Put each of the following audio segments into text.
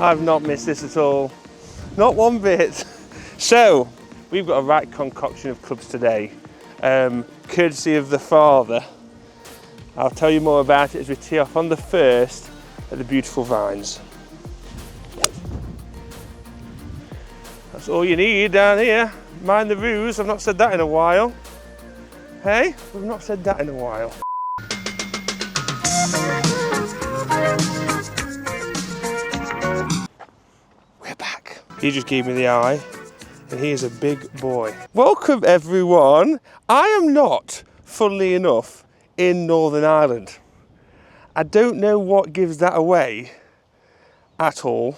I've not missed this at all. Not one bit. So, we've got a right concoction of clubs today, courtesy of the father. I'll tell you more about it as we tee off on the first at the beautiful Vines. That's all you need down here. Mind the ruse, I've not said that in a while. Hey, we've not said that in a while. We're back. He just gave me the eye, and he is a big boy. Welcome everyone. I am not, funnily enough, in Northern Ireland. I don't know what gives that away at all.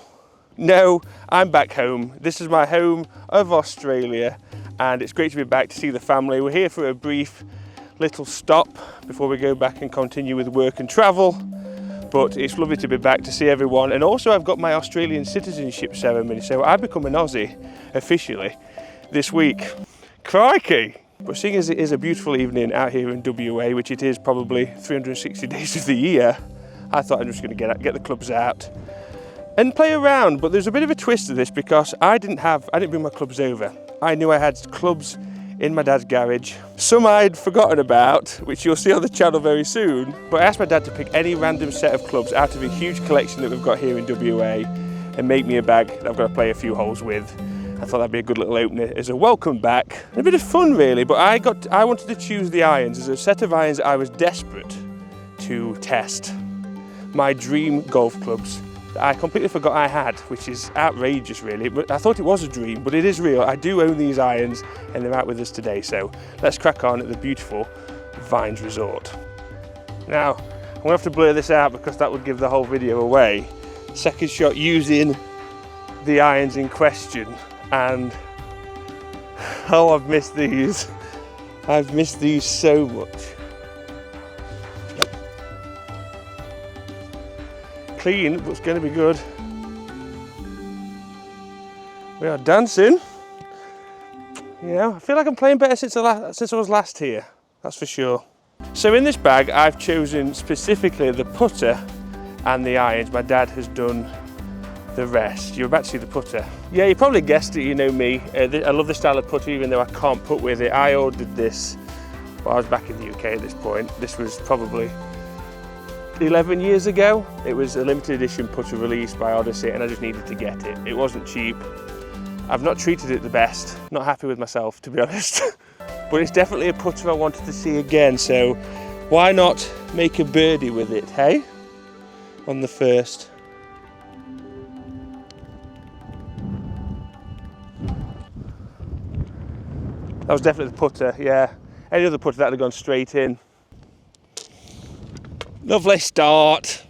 No, I'm back home. This is my home of Australia, and it's great to be back to see the family. We're here for a brief little stop before we go back and continue with work and travel, but it's lovely to be back to see everyone. And also I've got my Australian citizenship ceremony, so I become an Aussie officially this week. Crikey! But seeing as it is a beautiful evening out here in WA, which it is probably 360 days of the year, I thought I'm just going to get the clubs out and play around. But there's a bit of a twist to this because I didn't bring my clubs over. I knew I had clubs in my dad's garage. Some I'd forgotten about, which you'll see on the channel very soon. But I asked my dad to pick any random set of clubs out of a huge collection that we've got here in WA and make me a bag that I've got to play a few holes with. I thought that'd be a good little opener as a welcome back. A bit of fun really, but I wanted to choose the irons as a set of irons I was desperate to test. My dream golf clubs that I completely forgot I had, which is outrageous really, but I thought it was a dream, but it is real. I do own these irons and they're out with us today, so let's crack on at the beautiful Vines Resort. Now, I'm gonna have to blur this out because that would give the whole video away. Second shot using the irons in question, and oh, I've missed these. I've missed these so much. Clean, but it's going to be good. We are dancing. You know, I feel like I'm playing better since I was last here, that's for sure. So in this bag, I've chosen specifically the putter and the irons. My dad has done the rest. You're about to see the putter. Yeah, you probably guessed it, you know me. I love the style of putter even though I can't putt with it. I ordered this, well, I was back in the UK at this point. This was probably 11 years ago. It was a limited edition putter released by Odyssey and I just needed to get it. It wasn't cheap. I've not treated it the best. Not happy with myself, to be honest. But it's definitely a putter I wanted to see again, so why not make a birdie with it, hey? On the first. That was definitely the putter, yeah. Any other putter that would have gone straight in. Lovely start.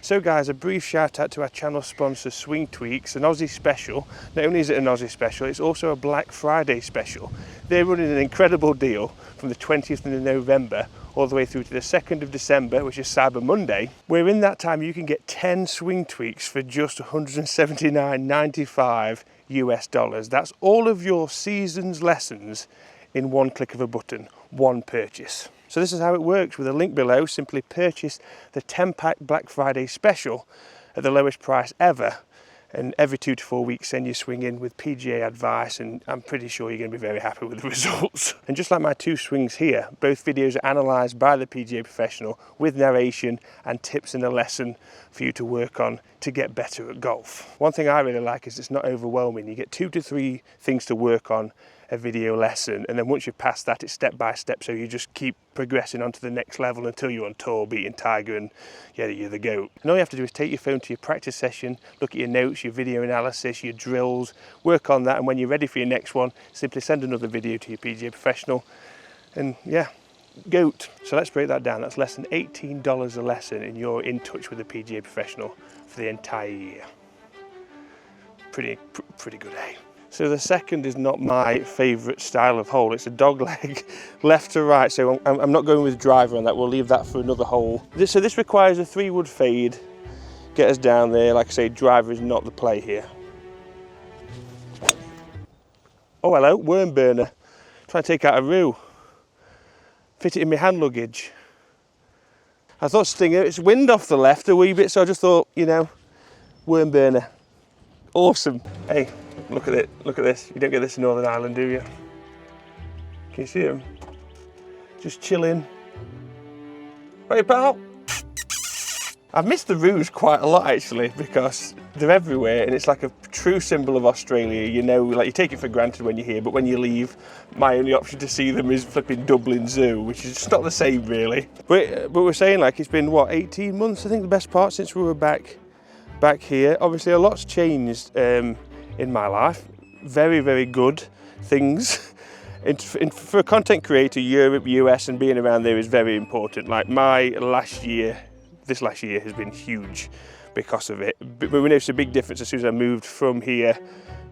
So guys, a brief shout out to our channel sponsor Swing Tweaks, an Aussie special. Not only is it an Aussie special, it's also a Black Friday special. They're running an incredible deal from the 20th of November all the way through to the 2nd of December, which is Cyber Monday, where in that time you can get 10 swing tweaks for just $179.95 US dollars. That's all of your season's lessons in one click of a button, one purchase. So this is how it works. With a link below, simply purchase the 10-pack Black Friday special at the lowest price ever, and every 2 to 4 weeks send your swing in with PGA advice, and I'm pretty sure you're going to be very happy with the results. And just like my 2 swings here, both videos are analysed by the PGA Professional with narration and tips and a lesson for you to work on to get better at golf. One thing I really like is it's not overwhelming. You get 2 to 3 things to work on a video lesson, and then once you've passed that, it's step by step, so you just keep progressing on to the next level until you're on tour beating Tiger and yeah, you're the GOAT. And all you have to do is take your phone to your practice session, look at your notes, your video analysis, your drills, work on that, and when you're ready for your next one, simply send another video to your PGA Professional and yeah, GOAT. So let's break that down. That's less than $18 a lesson and you're in touch with a PGA Professional for the entire year. Pretty good, eh? So the second is not my favourite style of hole. It's a dog leg, left to right. So I'm not going with driver on that. We'll leave that for another hole. So this requires a 3-wood fade. Get us down there. Like I say, driver is not the play here. Oh, hello, worm burner. Trying to take out a roo. Fit it in my hand luggage. I thought Stinger, it's wind off the left a wee bit, so I just thought, you know, worm burner. Awesome. Hey, look at it. Look at this. You don't get this in Northern Ireland, do you? Can you see him? Just chilling. Hey, pal. I've missed the roos quite a lot actually, because they're everywhere and it's like a true symbol of Australia. You know, like you take it for granted when you're here, but when you leave, my only option to see them is flipping Dublin Zoo, which is just not the same really. But we're saying like it's been what, 18 months I think the best part since we were back here. Obviously a lot's changed in my life. Very, very good things. For a content creator, Europe, US and being around there is very important. Like this last year has been huge because of it. But we noticed a big difference as soon as I moved from here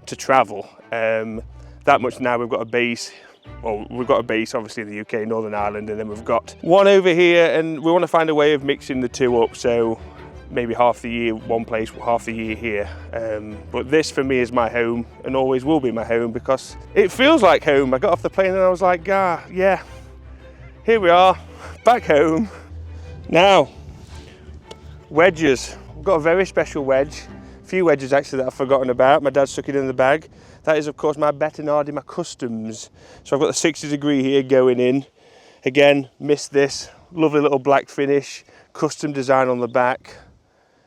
to travel. That much now we've got a base. Well, we've got a base obviously in the UK, Northern Ireland, and then we've got one over here, and we want to find a way of mixing the two up. So maybe half the year one place, half the year here. But this for me is my home and always will be my home because it feels like home. I got off the plane and I was like, yeah, here we are, back home. Now, wedges. I've got a very special wedge. A few wedges actually that I've forgotten about. My dad stuck it in the bag. That is of course my Bettinardi, my customs. So I've got the 60 degree here going in. Again, missed this. Lovely little black finish. Custom design on the back.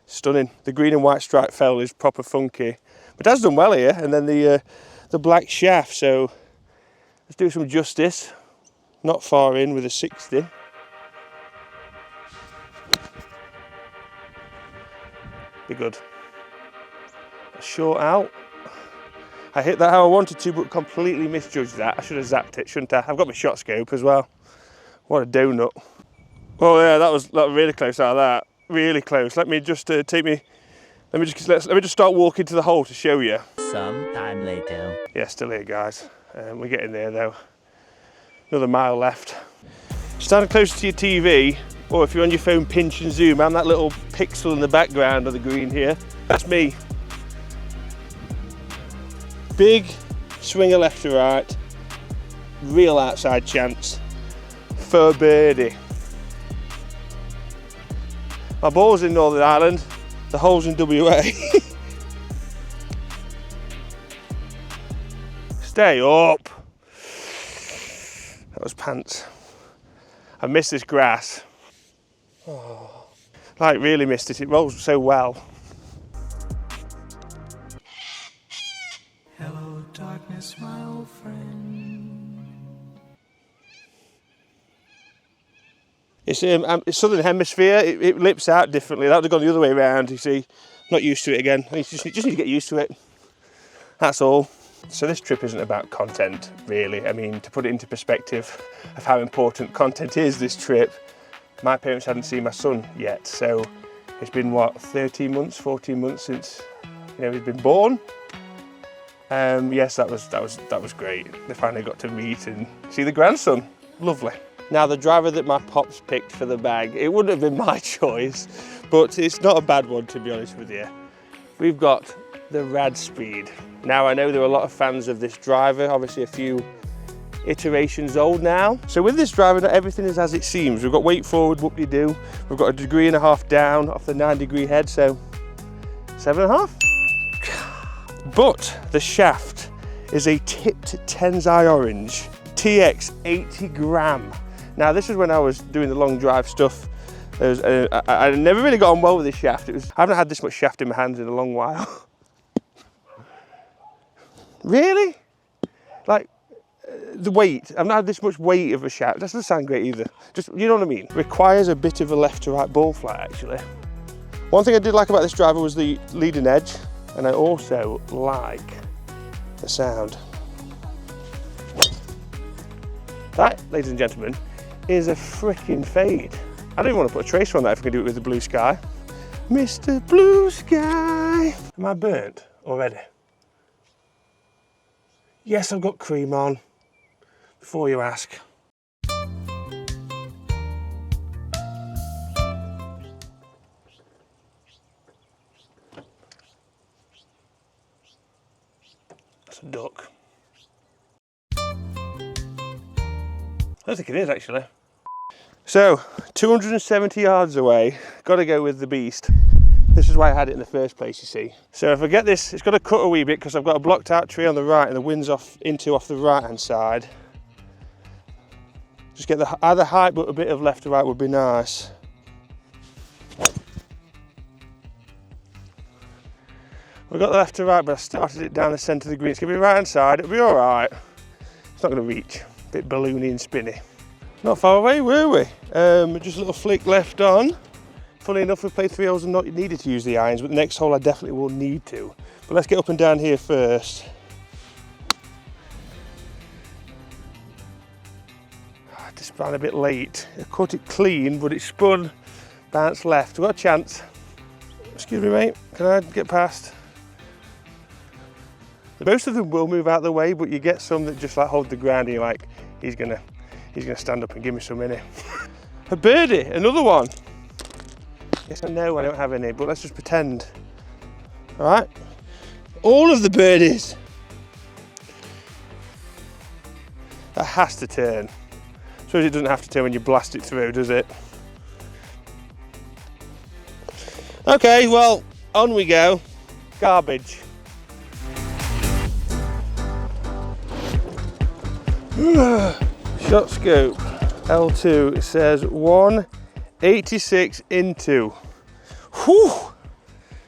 Stunning. The green and white stripe fell is proper funky. My dad's done well here. And then the black shaft. So let's do some justice. Not far in with a 60. Be good. A short out. I hit that how I wanted to, but completely misjudged that. I should have zapped it, shouldn't I? I've got my shot scope as well. What a donut. Oh yeah, that was really close out of that. Really close. Let me just let me just start walking to the hole to show you. Some time later. Yeah, still here, guys. We're getting there though. Another mile left. Stand closer to your TV. Or if you're on your phone, pinch and zoom. I'm that little pixel in the background of the green here. That's me. Big swinger left to right. Real outside chance for birdie. My ball's in Northern Ireland. The hole's in WA. Stay up. That was pants. I missed this grass. Oh, like really missed it. It rolls so well. Hello, darkness, my old friend. It's Southern Hemisphere. It lips out differently. That would have gone the other way around. You see, not used to it again. You just need to get used to it. That's all. So this trip isn't about content, really. I mean, to put it into perspective of how important content is this trip. My parents hadn't seen my son yet, so it's been what, 13 months, 14 months since he's been born. Yes, that was great. They finally got to meet and see the grandson. Lovely. Now the driver that my pops picked for the bag, it wouldn't have been my choice, but it's not a bad one to be honest with you. We've got the Rad Speed. Now I know there are a lot of fans of this driver, obviously a few iterations old now. So with this driver, not everything is as it seems. We've got weight forward, whoop-de-doo. We've got 1.5 degrees down off the 9-degree head, so 7.5. But the shaft is a tipped Tensai orange TX 80 gram. Now this is when I was doing the long drive stuff. I never really got on well with this shaft. I haven't had this much shaft in my hands in a long while. Really? Like, the weight, I've not had this much weight of a shaft. That doesn't sound great either. Just, you know what I mean? Requires a bit of a left to right ball flight actually. One thing I did like about this driver was the leading edge, and I also like the sound. That, ladies and gentlemen, is a freaking fade. I don't even want to put a tracer on that if I can do it with the blue sky. Mr. Blue Sky. Am I burnt already? Yes, I've got cream on, before you ask. That's a duck. I don't think it is actually. So, 270 yards away, got to go with the beast. This is why I had it in the first place, you see. So if I get this, it's got to cut a wee bit because I've got a blocked out tree on the right and the wind's off the right hand side. Just get the either height, but a bit of left to right would be nice. We've got the left to right, but I started it down the centre of the green. It's going to be right hand side, it'll be all right. It's not going to reach. A bit balloony and spinny. Not far away, were we? Just a little flick left on. Funny enough, we played 3 holes and not needed to use the irons, but the next hole I definitely will need to. But let's get up and down here first. I just spun a bit late. I caught it clean, but it spun, bounced left. We've got a chance. Excuse me, mate. Can I get past? Most of them will move out of the way, but you get some that just like hold the ground and you're like, he's gonna stand up and give me some in it. A birdie, another one. Yes, I know I don't have any, but let's just pretend. All right, all of the birdies. That has to turn. I suppose it doesn't have to turn when you blast it through, does it? Okay, well, on we go. Garbage. Shot scope L2, it says 186 into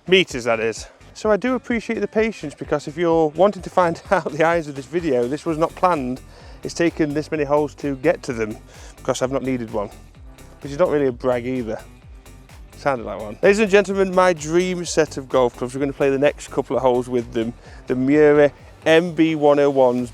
meters, that is. So I do appreciate the patience, because if you're wanting to find out the irons of this video, this was not planned. It's taken this many holes to get to them because I've not needed one, which is not really a brag either. Sounded like one. Ladies and gentlemen, my dream set of golf clubs. We're going to play the next couple of holes with them. The Miura MB101s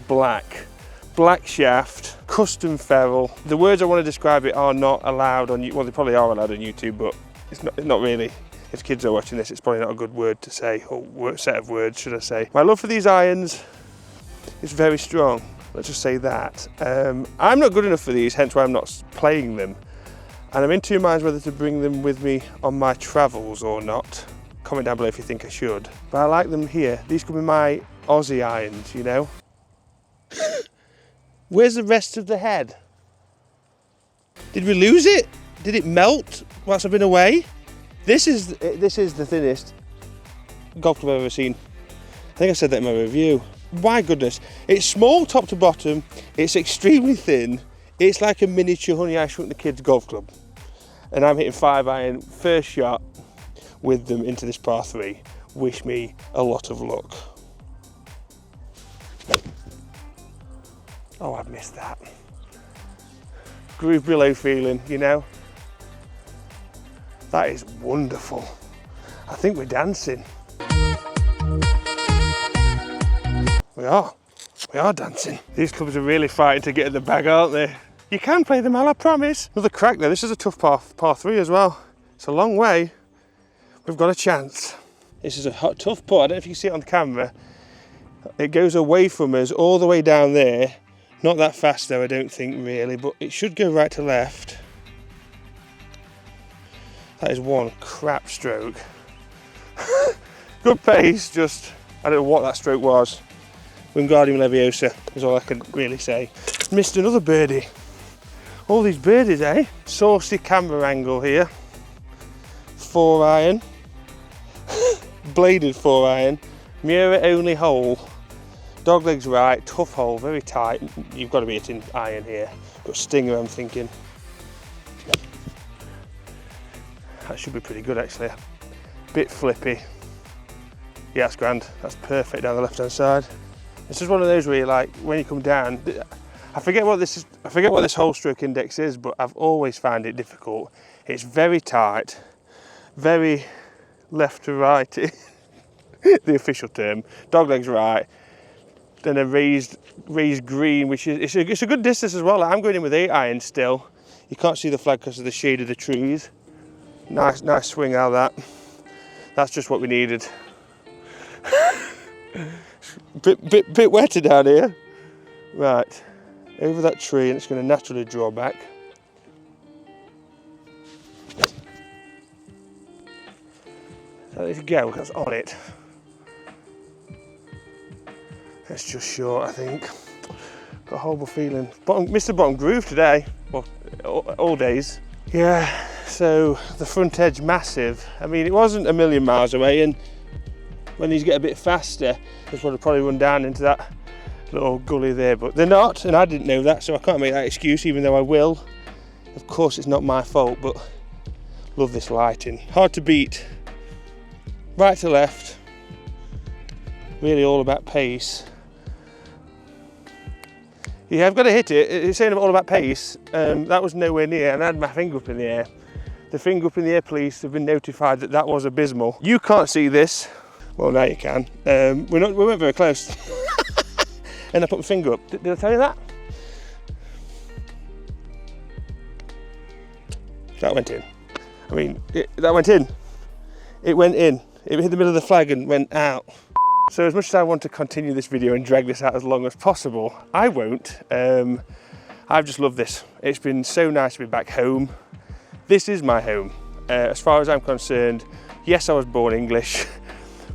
black shaft, custom ferrule. The words I want to describe it are not allowed on, well, they probably are allowed on YouTube, but it's not really. If kids are watching this, it's probably not a good word to say, or set of words, should I say. My love for these irons is very strong. Let's just say that. I'm not good enough for these, hence why I'm not playing them. And I'm in two minds whether to bring them with me on my travels or not. Comment down below if you think I should. But I like them here. These could be my Aussie irons, you know? Where's the rest of the head? Did we lose it? Did it melt whilst I've been away? This is the thinnest golf club I've ever seen. I think I said that in my review. My goodness, it's small top to bottom, it's extremely thin, it's like a miniature Honey I Shrunk the Kids golf club. And I'm hitting 5-iron, first shot with them into this par 3. Wish me a lot of luck. Oh, I've missed that. Groove below feeling, you know? That is wonderful. I think we're dancing. We are dancing. These clubs are really fighting to get in the bag, aren't they? You can play them, I promise. Another crack there. This is a tough par 3 as well. It's a long way. We've got a chance. This is a tough putt. I don't know if you can see it on the camera. It goes away from us all the way down there. Not that fast though, I don't think really, but it should go right to left. That is one crap stroke. Good pace, just, I don't know what that stroke was. Wingardium Leviosa is all I can really say. Missed another birdie. All these birdies, eh? Saucy camera angle here. 4-iron. Bladed 4-iron. Miura only hole. Doglegs right, tough hole, very tight. You've got to be hitting iron here. Got stinger, I'm thinking. That should be pretty good actually. Bit flippy. Yeah, that's grand. That's perfect down the left-hand side. It's just one of those where you like, when you come down, I forget what this is. I forget what this hole stroke index is, but I've always found it difficult. It's very tight, very left to right. The official term. Doglegs right. Then a raised green, which is it's a good distance as well. I'm going in with 8-iron still. You can't see the flag because of the shade of the trees. Nice swing out of that. That's just what we needed. bit wetter down here. Right, over that tree, and it's going to naturally draw back. So let's go. That's on it. It's just short, I think. Got a horrible feeling. Missed the bottom groove today. Well, all days. Yeah, So the front edge massive. I mean, it wasn't a million miles away, and when these get a bit faster, this would have probably run down into that little gully there, but they're not, and I didn't know that, so I can't make that excuse, even though I will. Of course, it's not my fault, but love this lighting. Hard to beat. Right to left. Really all about pace. Yeah, I've got to hit it. It's saying all about pace. That was nowhere near, and I had my finger up in the air. The finger up in the air police have been notified that that was abysmal. You can't see this. Well, now you can. We weren't very close. And I put my finger up. Did I tell you that? That went in. I mean, that went in. It went in. It hit the middle of the flag and went out. So as much as I want to continue this video and drag this out as long as possible, I won't. I've just loved this. It's been so nice to be back home. This is my home. As far as I'm concerned, yes, I was born English,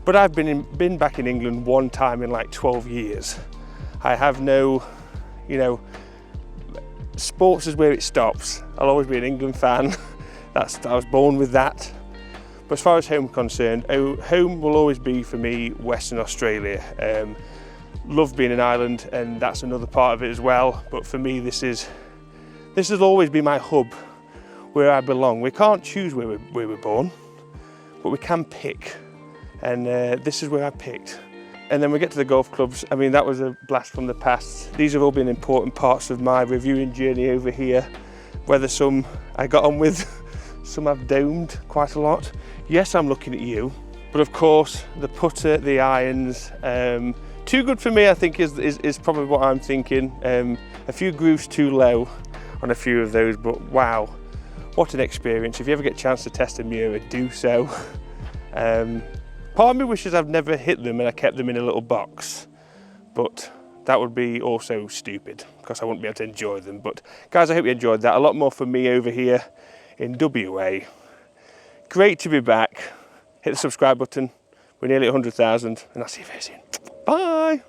but I've been back in England one time in like 12 years. I have no, sports is where it stops. I'll always be an England fan. I was born with that. But as far as home concerned, home will always be for me Western Australia. Love being in Ireland, and that's another part of it as well. But for me, this will always be my hub, where I belong. We can't choose where we're born, but we can pick. And this is where I picked. And then we get to the golf clubs. I mean, that was a blast from the past. These have all been important parts of my reviewing journey over here. Whether some I got on with, some I've domed quite a lot. Yes, I'm looking at you, but of course the putter, the irons, too good for me, I think is probably what I'm thinking. A few grooves too low on a few of those, but wow, what an experience. If you ever get a chance to test a Miura, do so. Part of me wishes I've never hit them and I kept them in a little box, but that would be also stupid because I wouldn't be able to enjoy them. But guys, I hope you enjoyed that. A lot more from me over here in WA. Great to be back. Hit the subscribe button. We're nearly 100,000, and I'll see you very soon. Bye.